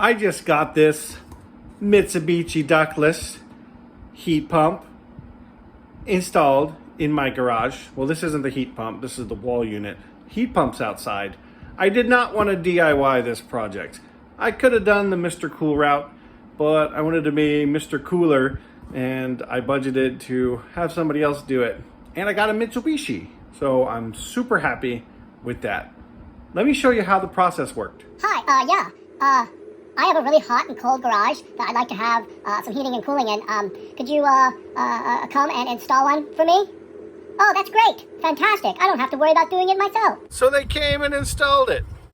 I just got this Mitsubishi Ductless heat pump installed in my garage. Well, this isn't the heat pump, this is the wall unit. Heat pump's outside. I did not want to DIY this project. I could have done the Mr. Cool route, but I wanted to be Mr. Cooler, and I budgeted to have somebody else do it. And I got a Mitsubishi, so I'm super happy with that. Let me show you how the process worked. Hi, I have a really hot and cold garage that I'd like to have some heating and cooling in. Could you come and install one for me? Oh, that's great. Fantastic. I don't have to worry about doing it myself. So they came and installed it.